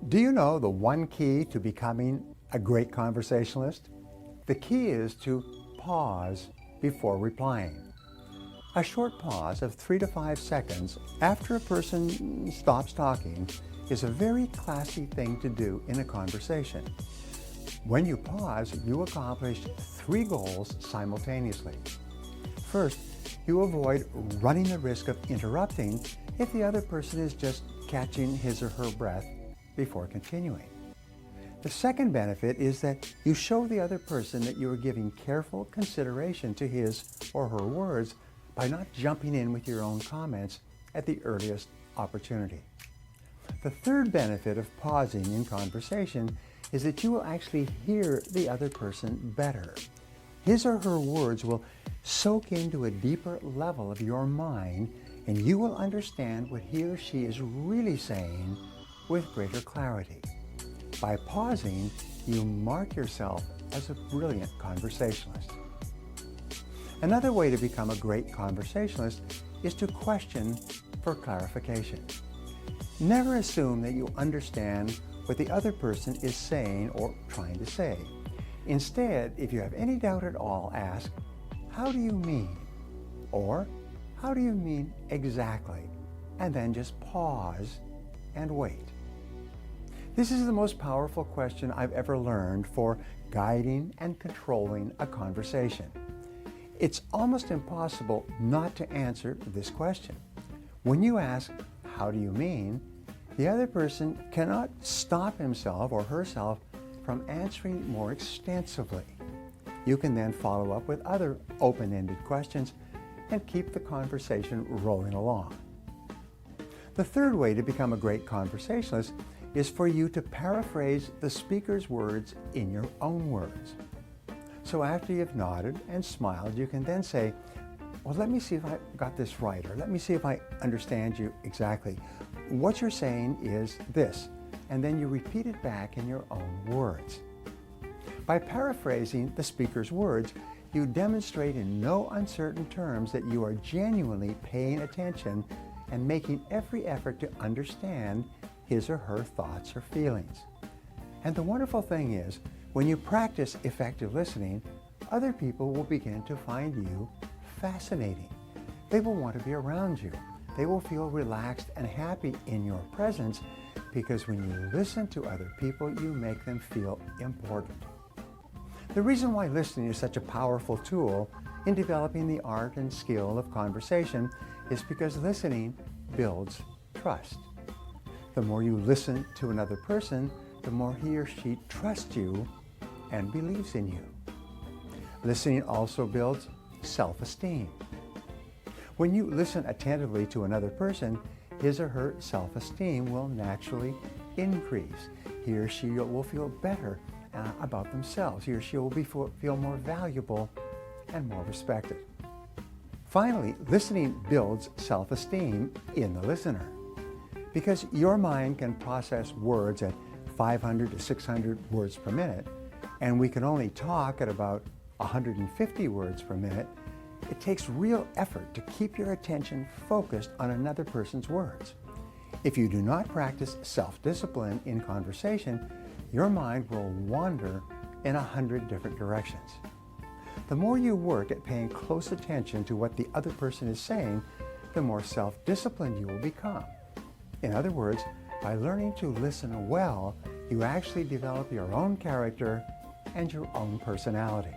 Do you know the one key to becoming a great conversationalist? The key is to pause before replying. A short pause of 3 to 5 seconds after a person stops talking is a very classy thing to do in a conversation. When you pause, you accomplish 3 goals simultaneously. First, you avoid running the risk of interrupting if the other person is just catching his or her breath before continuing. The second benefit is that you show the other person that you are giving careful consideration to his or her words by not jumping in with your own comments at the earliest opportunity. The third benefit of pausing in conversation is that you will actually hear the other person better. His or her words will soak into a deeper level of your mind, and you will understand what he or she is really saying with greater clarity. By pausing, you mark yourself as a brilliant conversationalist. Another way to become a great conversationalist is to question for clarification. Never assume that you understand what the other person is saying or trying to say. Instead, if you have any doubt at all, ask, "How do you mean?" Or, "How do you mean exactly?" And then just pause and wait. This is the most powerful question I've ever learned for guiding and controlling a conversation. It's almost impossible not to answer this question. When you ask, "How do you mean?" the other person cannot stop himself or herself from answering more extensively. You can then follow up with other open-ended questions and keep the conversation rolling along. The third way to become a great conversationalist is for you to paraphrase the speaker's words in your own words. So after you've nodded and smiled, you can then say, "Well, let me see if I got this right," or "Let me see if I understand you exactly. What you're saying is this," and then you repeat it back in your own words. By paraphrasing the speaker's words, you demonstrate in no uncertain terms that you are genuinely paying attention and making every effort to understand his or her thoughts or feelings. And the wonderful thing is, when you practice effective listening, other people will begin to find you fascinating. They will want to be around you. They will feel relaxed and happy in your presence because when you listen to other people, you make them feel important. The reason why listening is such a powerful tool in developing the art and skill of conversation is because listening builds trust. The more you listen to another person, the more he or she trusts you and believes in you. Listening also builds self-esteem. When you listen attentively to another person, his or her self-esteem will naturally increase. He or she will feel better about themselves. He or she will feel more valuable and more respected. Finally, listening builds self-esteem in the listener. Because your mind can process words at 500 to 600 words per minute, and we can only talk at about 150 words per minute, it takes real effort to keep your attention focused on another person's words. If you do not practice self-discipline in conversation, your mind will wander in 100 different directions. The more you work at paying close attention to what the other person is saying, the more self-disciplined you will become. In other words, by learning to listen well, you actually develop your own character and your own personality.